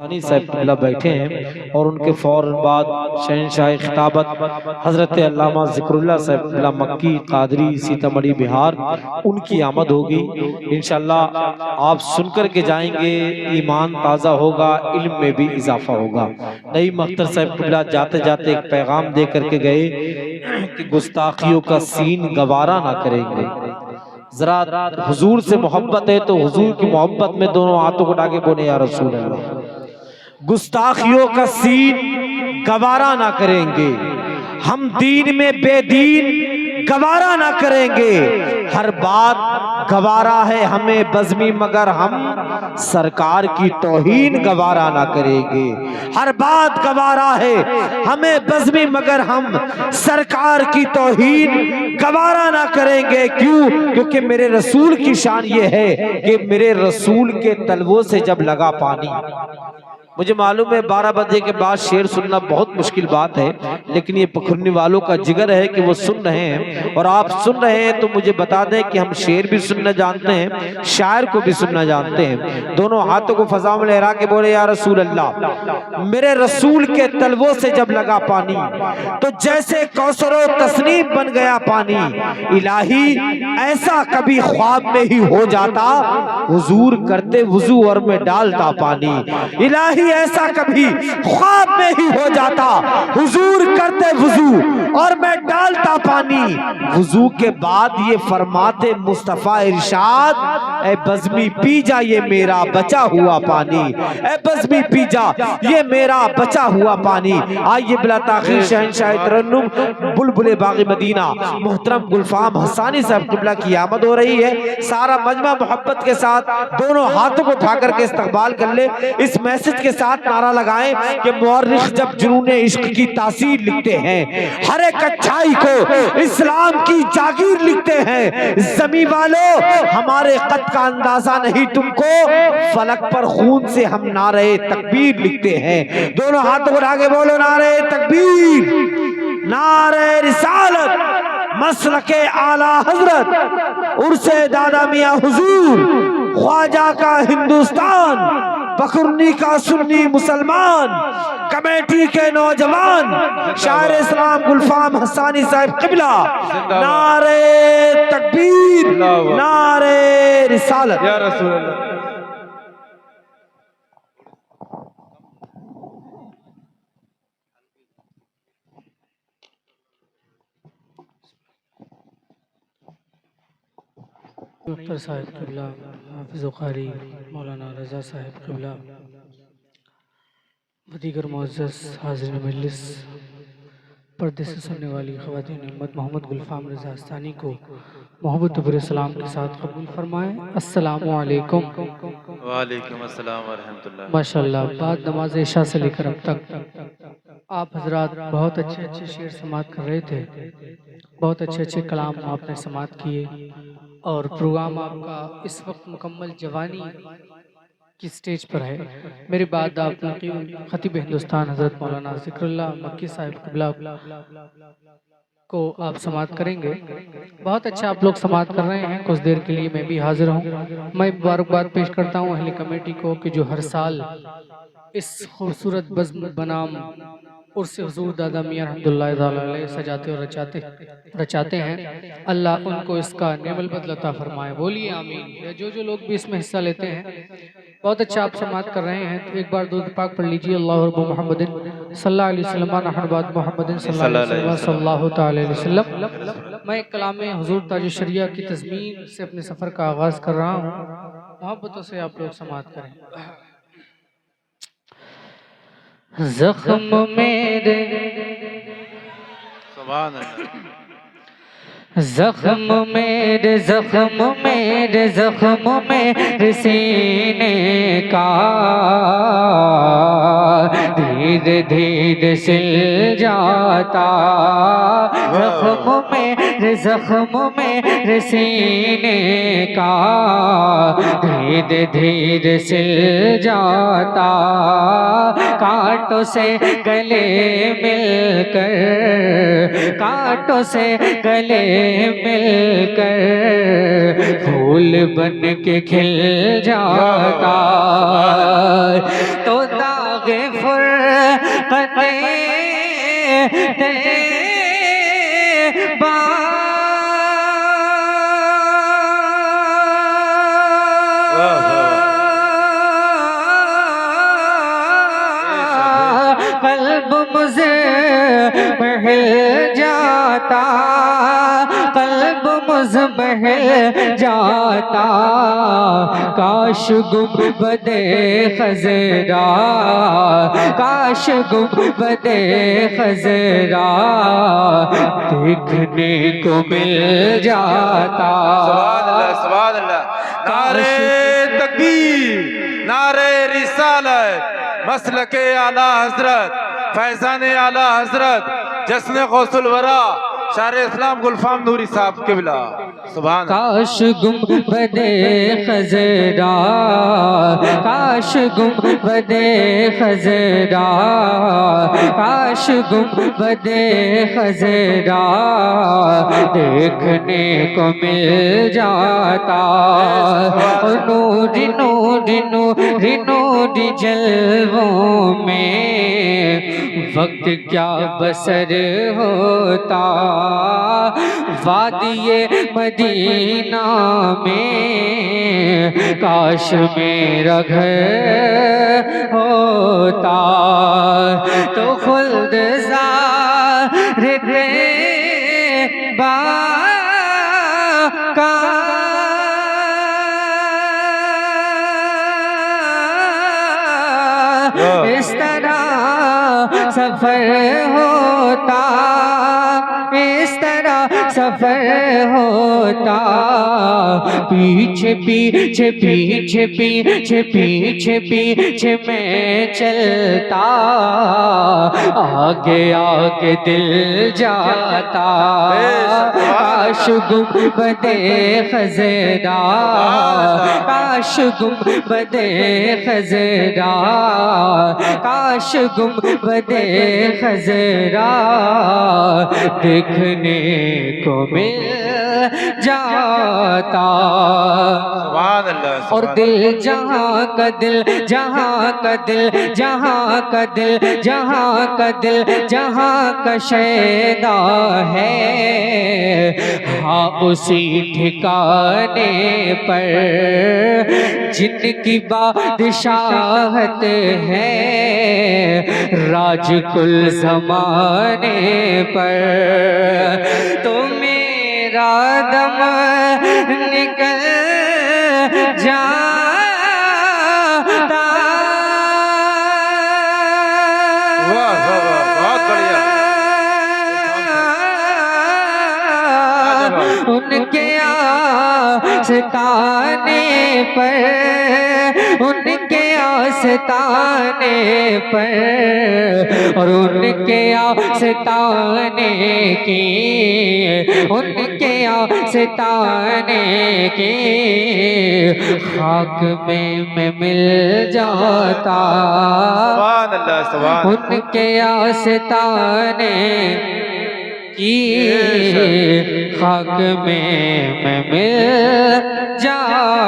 ثانی صاحب قبلہ بیٹھے ہیں اور ان کے فوراً بعد شہنشاہ خطابت حضرت علامہ ذکر اللہ صاحب قبلہ مکی قادری سیتامڑھی بہار ان کی آمد ہوگی انشاءاللہ آپ سن کر کے جائیں گے، ایمان تازہ ہوگا، علم میں بھی اضافہ ہوگا۔ نعیم اختر صاحب قبلہ جاتے جاتے ایک پیغام دے کر کے گئے کہ گستاخیوں کا سین گوارا نہ کریں گے۔ ذرا حضور سے محبت ہے تو حضور کی محبت میں دونوں ہاتھوں کو اٹھا کے بولے یا رسول اللہ، گستاخیوں کا سین گوارا نہ کریں گے، ہم دین میں بے دین گوارا نہ کریں گے، ہر بات گوارا ہے ہمیں بزمی مگر ہم سرکار کی توہین گوارا نہ کریں گے، ہر بات گوارا ہے ہمیں بزمی مگر ہم سرکار کی توہین گوارا نہ کریں گے۔ کیوں؟ کیونکہ میرے رسول کی شان یہ ہے کہ میرے رسول کے تلووں سے جب لگا پانی، مجھے معلوم ہے 12 بجے کے بعد شعر سننا بہت مشکل بات ہے، لیکن یہ پکھرنے والوں کا جگر ہے کہ وہ سن رہے ہیں اور آپ سن رہے ہیں تو مجھے بتا دیں کہ ہم شعر بھی سننا جانتے ہیں، شاعر کو بھی سننا جانتے ہیں۔ دونوں ہاتھوں کو فضا میں لہرا کے بولے یا رسول اللہ، میرے رسول کے تلووں سے جب لگا پانی تو جیسے کوثر و تصنیف بن گیا پانی، الہی ایسا کبھی خواب میں ہی ہو جاتا، حضور کرتے وضو اور میں ڈالتا پانی، الہی ایسا کبھی خواب میں ہی ہو جاتا، حضور کرتے وضو اور میں ڈالتا پانی۔ وضو کے بعد یہ فرماتے مصطفیٰ ارشاد، اے بزمی پی جا یہ میرا بچا ہوا پانی، اے بزمی پی جا یہ میرا بچا ہوا پانی۔ آئیے بلا تاخیر شہنشاہ ترنم بلبل باغ مدینہ محترم گلفام حسانی صاحب قبلہ کی آمد ہو رہی ہے۔ سارا مجمع محبت کے ساتھ دونوں ہاتھوں کو اٹھا کر کے استقبال کر لے، اس میسج کے ساتھ نعرہ لگائیں کہ مورخ جب جنون عشق کی تاثیر لکھتے ہیں، ہر ایک اچھائی کو اسلام کی جاگیر لکھتے ہیں، زمین والوں ہمارے قد کا اندازہ نہیں تم کو، فلک پر خون سے ہم نعرہ تکبیر لکھتے ہیں۔ دونوں ہاتھوں کو اٹھا کے بولو نعرہ تکبیر، نعرہ رسالت، مسلک اعلی حضرت، عرص دادا میاں حضور، خواجہ کا ہندوستان، بکرنی کا سنی مسلمان، کمیٹی کے نوجوان، شاعر اسلام گلفام حسانی صاحب قبلہ، نعرہ تکبیر، نعرہ رسالت یا رسول اللہ۔ اختر صاحب قبلہ، حافظ قاری مولانا رضا صاحب قبلہ و دیگر معزز حاضرین مجلس، پردے سے سننے والی خواتین امت، محمد گلفام رضا استانی کو محبت و سلام کے ساتھ قبول فرمائیں۔ السلام علیکم۔ وعلیکم السلام ورحمۃ اللہ۔ ماشاءاللہ، بعد نماز عشاء سے لے کر اب تک آپ حضرات بہت اچھے شعر سماعت کر رہے تھے، بہت اچھے کلام آپ نے سماعت کیے، اور پروگرام آپ کا اس وقت مکمل جوانی کی سٹیج پر ہے۔ میری بات آپ خطیب ہندوستان حضرت مولانا ذکر اللہ مکی صاحب قبلہ کو آپ سماعت کریں گے۔ بہت اچھا آپ لوگ سماعت کر رہے ہیں، کچھ دیر کے لیے میں بھی حاضر ہوں۔ میں مبارکباد پیش کرتا ہوں اہل کمیٹی کو کہ جو ہر سال اس خوبصورت بزم بنام عرص حضور دادا میاں رحمت اللہ تعالیٰ علیہ سجاتے اور رچاتے ہیں، اللہ ان کو اس کا نعم البدل عطا فرمائے، بولیے آمین۔ جو لوگ بھی اس میں حصہ لیتے ہیں، بہت اچھا آپ سماعت کر رہے ہیں، تو ایک بار درود پاک پڑھ لیجئے، اللہ رب محمد صلی اللہ علیہ وسلم، نحن بعد محمد صلی اللہ علیہ وسلم۔ میں ایک کلام حضور تاج الشریعہ کی تضمین سے اپنے سفر کا آغاز کر رہا ہوں، محبتوں سے آپ لوگ سماعت کریں۔ زخم میرے سبحان اللہ، زخم میرے زخم میرے زخم میرے سینے کا دھیرے دھیرے سل جاتا، زخم میرے زخم میرے سینے کا دھیرے دھیرے سل جاتا، کاٹ کانٹوں سے گلے مل کر، کانٹوں سے گلے مل کر پھول بن کے کھل جاتا، تو داغ فرقت قلب مزمحل جاتا، قلب مزمحل جاتا، کاش گنبد خضرا، کاش گنبد خضرا دیکھنے کو مل جاتا۔ سبحان اللہ سبحان اللہ، نعرہ تکبیر، نعرہ رسالت، مسلک اعلیٰ حضرت، فیضان اعلیٰ حضرت، جشن غوث الورا شاعر اسلام گلفام نوری صاحب قبلہ۔ سبحان اللہ۔ کاش گنبد خضرا، کاش گنبد خضرا، کاش گنبد خضرا دیکھنے کو مل جاتا، نور نور نور نور جلووں میں وقت کیا بسر ہوتا، وادی مدینہ میں کاش میرا گھر ہوتا، تو خلد زارت باقا اس طرح سفر ہوتا، اس طرح سفر ہوتا، پیچھے پیچھے پیچھے پیچھے پیچھے پیچھے میں چلتا، آگے آگے دل جاتا، کاش گنبد خضرا، کاش گنبد خضرا، کاش گنبد خضرا دیکھنے کو مل جاتا۔ سبحان اللہ اور دل جہاں کا دل، جہاں کا دل، جہاں کا دل، جہاں کا دل، جہاں کا شیدا ہے، ہاں اسی ٹھکانے پر جن کی بادشاہت ہے، راج کل زمانے پر، تو میرا دم نکل جاتا، بہت بڑھیا، ان کے آستانے پر، ان کے آستانے پر، اور ان کے آستانے کی، ان کے آستانے کی خاک میں مل جاتا، سبحان اللہ سبحان اللہ۔ ان کے آستانے کی خاک میں مل جاتا،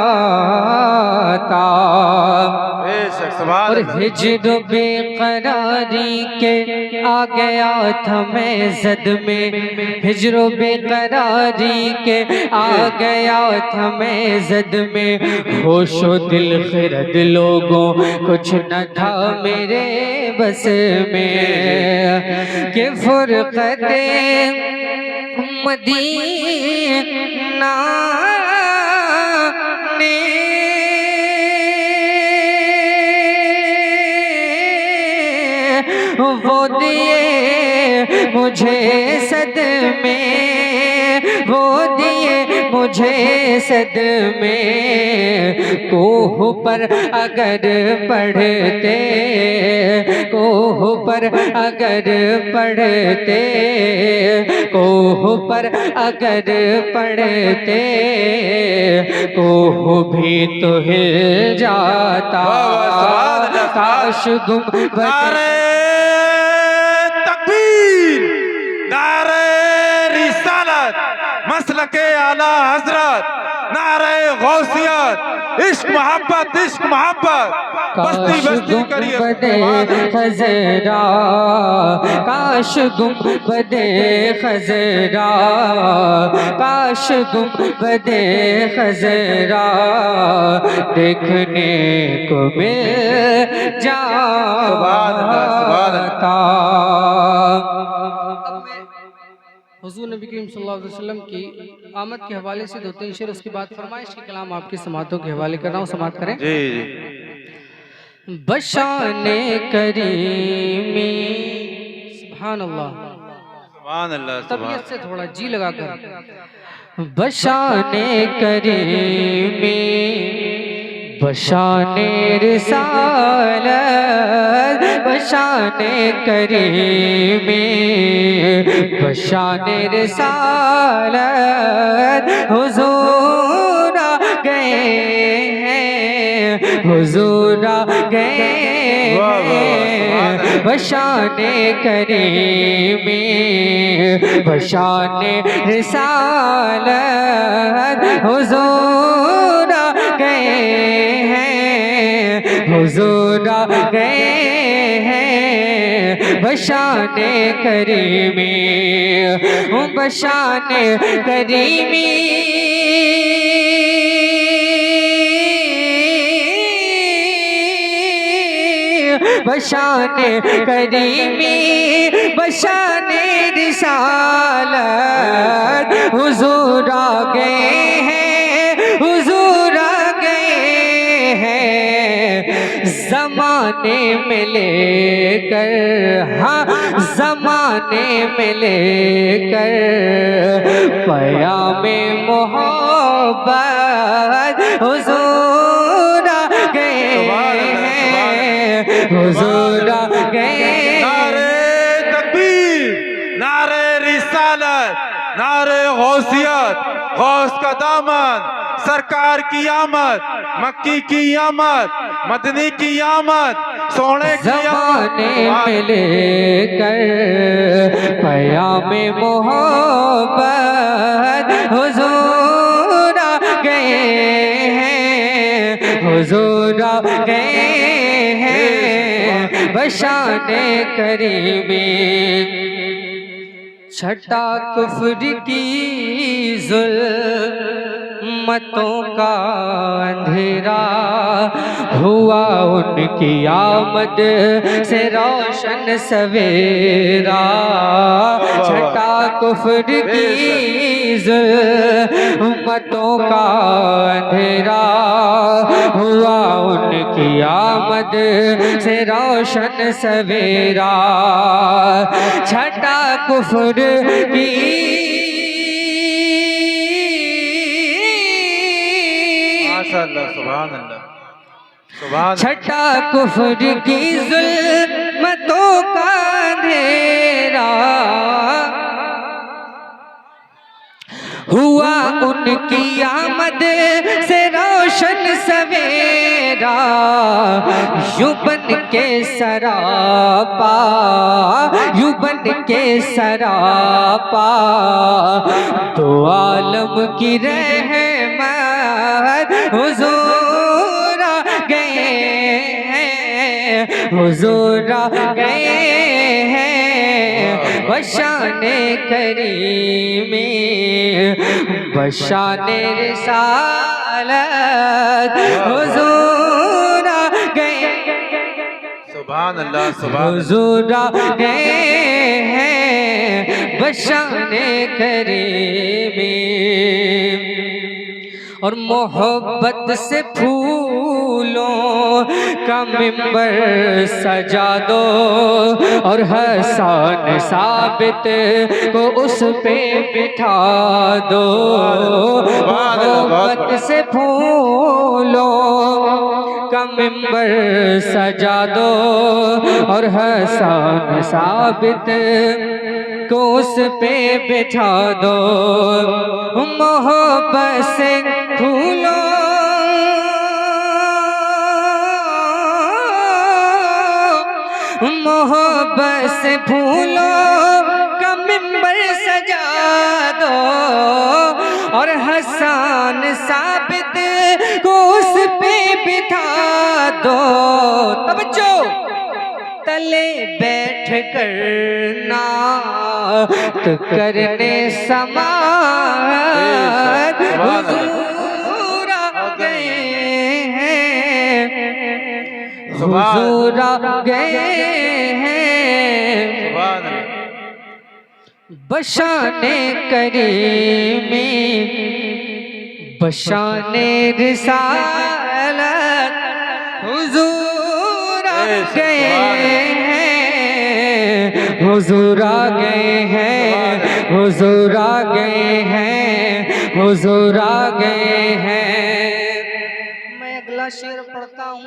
بے شک سبحان اور اللہ۔ ہجر و بے قراری کے آ گیا تھا میں زد میں، ہجر و بے قراری کے آ گیا تھا میں زد میں، ہوش و دل خرد لوگوں کچھ نہ تھا میرے بس میں، کہ فرقت مدینہ نے وہ دیے مجھے صدمے، وہ دیے مجھے صدمے، کوہ پر اگر پڑھتے، کوہ پر اگر پڑھتے، کوہ پر اگر پڑھتے، کوہ بھی تو ہل جاتا، کاش گنبد مسلک اعلی حضرت، نعرہ غوثیت، عشق محبت عشق محبت، بستی بستی کریے خزرا، کاش گنبد خزرا، کاش گنبد خزرا دیکھنے کو مل جاتا۔ حضور نبی کریم صلی اللہ علیہ وسلم کی آمد کے حوالے سے دو تین شعر، اس کے بعد فرمائش کے کلام آپ کی سماعتوں کے حوالے کر رہا ہوں، سماعت کریں۔ جی جی۔ بشان کریمی، سبحان اللہ، سبحان اللہ سبحان طبیعت سے تھوڑا جی لگا کر۔ بشان کریمی، بشان رسالت، بشان کریمی، بشان رسالت حضور آ گئے ہیں، حضور آ گئے ہیں، بشان کریمی، بشان رسالت حضور آ گئے ہیں، حضور آ گئے ہیں، بشان کریمی، بشان کریمی، بشان کریمی، بشان رسالت حضور آ گئے ہیں، حضور آ گئے ہیں، زمانے میں لے کر، ہاں زمانے میں لے کر پیام محبت حضور آ گئے ہیں، حضور آ گئے ہیں۔ نعرہ تکبیر، نعرہ رسالت، نعرہ غوثیت، غوث کا دامن، سرکار کی آمد، مکی کی آمد، مدنی کی آمد، سونے کی زمانے میں آمد۔ لے کر پیام محبت حضور آ گئے ہیں، حضور آ گئے ہیں، بشان کریمی۔ چھٹا کفر کی ظلمتوں کا اندھیرا ہوا ان کی آمد سے روشن سویرا، چھٹا کفر کی ظلمتوں کا اندھیرا ہوا ان کی آمد سے روشن سویرا، چھٹا کفر کی ماشاءاللہ سبحان اللہ سبحان اللہ۔ چھٹا کفر کی ظلمتوں کا اندھیرا ہوا ان کی آمد سے روشن سویرا، یوں بن کے سراپا، یوں بن کے سراپا دو عالم کی رحمت حضور آ گئے ہیں، حضور آ گئے ہیں، بشان کریمی، بشان رسالت حضور آ گئے، سبحان اللہ سبحان اللہ۔ حضور آ گئے ہیں، بشان کریمی۔ اور محبت سے پھولوں کا ممبر سجا دو، اور حسن ثابت کو اس پہ بٹھا دو، محبت سے پھولوں کا ممبر سجا دو، اور حسن ثابت کو اس پہ بٹھا دو، محبت سے پھولوں محبت سے پھولوں کا ممبر سجا دو اور حسان ثابت کو اس پہ بٹھا دو. توجہ تلے بیٹھ کر نعت کرنے سماعت حضور آ گئے ہیں، حضور آ گئے ہیں. بشان کریمی بشان رسالت حضور آ گئے ہیں، حضور آ گئے ہیں، حضور آ گئے ہیں، حضور آ گئے ہیں. میں اگلا شعر پڑھتا ہوں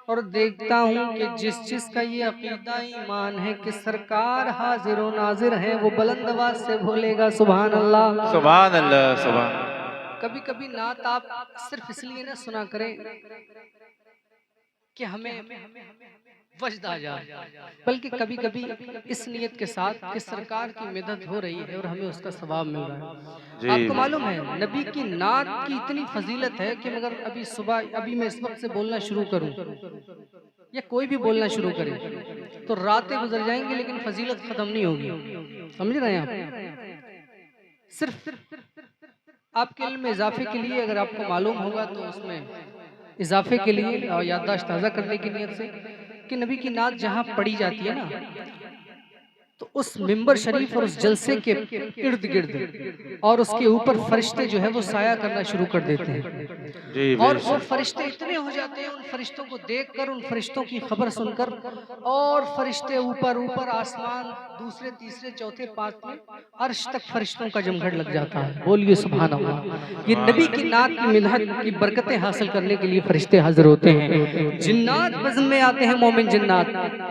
اور دیکھتا ہوں کہ جس جس کا یہ عقیدہ ایمان ہے کہ سرکار حاضر و ناظر ہیں وہ بلند آواز سے بولے گا سبحان اللہ. سبحان اللہ. سبحان. کبھی کبھی نعت آپ صرف اس لیے نہ سنا کریں کہ ہمیں وجد آ جائے، بلکہ کبھی کبھی اس نیت کے ساتھ کہ سرکار کی مدد ہو رہی ہے اور ہمیں اس کا ثواب مل رہا ہے. آپ کو معلوم ہے نبی کی نعت کی اتنی فضیلت ہے کہ مگر ابھی میں اس وقت سے بولنا شروع کروں یا کوئی بھی بولنا شروع کرے تو راتیں گزر جائیں گی لیکن فضیلت ختم نہیں ہوگی. سمجھ رہے ہیں آپ؟ صرف آپ کے علم میں اضافے کے لیے اگر آپ کو معلوم ہوگا تو اس میں اضافے کے لیے اور یادداشت تازہ کرنے کی نیت سے کہ نبی کی نعت جہاں پڑھی جاتی ہے نا تو اس ممبر شریف اور اس جلسے کے ارد گرد اور اس کے اوپر فرشتے جو ہے وہ سایہ کرنا شروع کر دیتے ہیں اور وہ فرشتے اتنے ہو جاتے ہیں ان فرشتوں کو دیکھ کر ان فرشتوں کی خبر سن کر اور فرشتے اوپر اوپر آسمان دوسرے تیسرے چوتھے پانچویں عرش تک فرشتوں کا جمگھٹ لگ جاتا ہے. بولیے سبحان اللہ. یہ نبی کی نعت کی مدحت کی برکتیں حاصل کرنے کے لیے فرشتے حاضر ہوتے ہیں. جنات بزم میں آتے ہیں، مومن جنات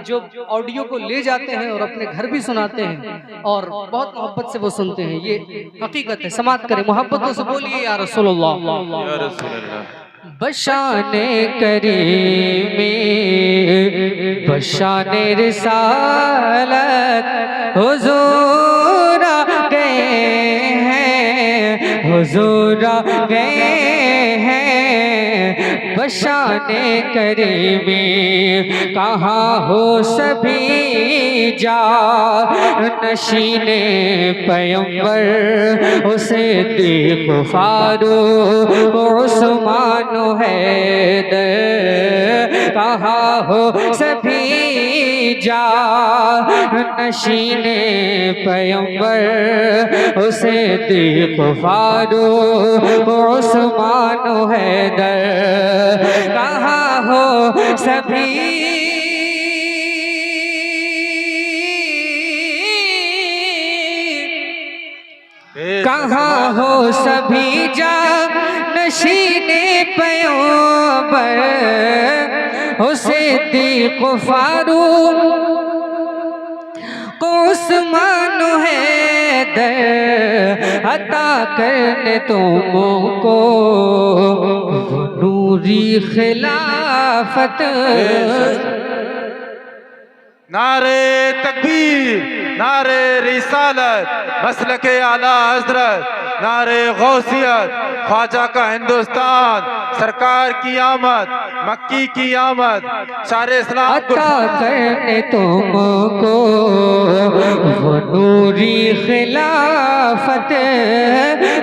جو آڈیو کو لے جاتے ہیں اور اپنے گھر بھی سناتے ہیں اور بہت محبت سے وہ سنتے ہیں. یہ حقیقت ہے. سماعت کریں محبتوں سے، بولیے یا رسول اللہ. یا رسول اللہ. بشان کریمی بشان رسالت حضور آ گئے ہیں، حضور آ گئے ہیں. بشان کریمی کہاں ہو سبھی جا نشین پیمبر اسے صدیق فاروق عثمان و حیدر. کہاں ہو سبھی جا نشین پیمبر اسے صدیق فاروق عثمان و حیدر. کہاں ہو سبھی کہاں ہو سبھی جا نشین پیمبر صدیق فاروق عثمان و حیدر. عطا کرنے تم کو نوری خلافت. نعرے تکبیر، نعرے رسالت، مسلک اعلیٰ حضرت، نعرے غوثیت، خواجہ کا ہندوستان، سرکار کی آمد، مکی کی آمد، شار اسلام. عطا کرنے تم کو وہ نوری خلافت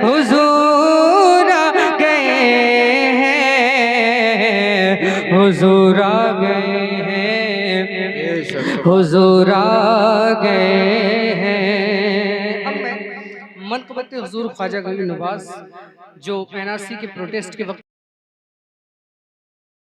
حضور آ گئے ہیں، حضور آ گئے ہیں، حضور آ گئے ہیں. اب میں منقبت حضور خواجہ غریب نواز جو NRC کے پروٹیسٹ کے وقت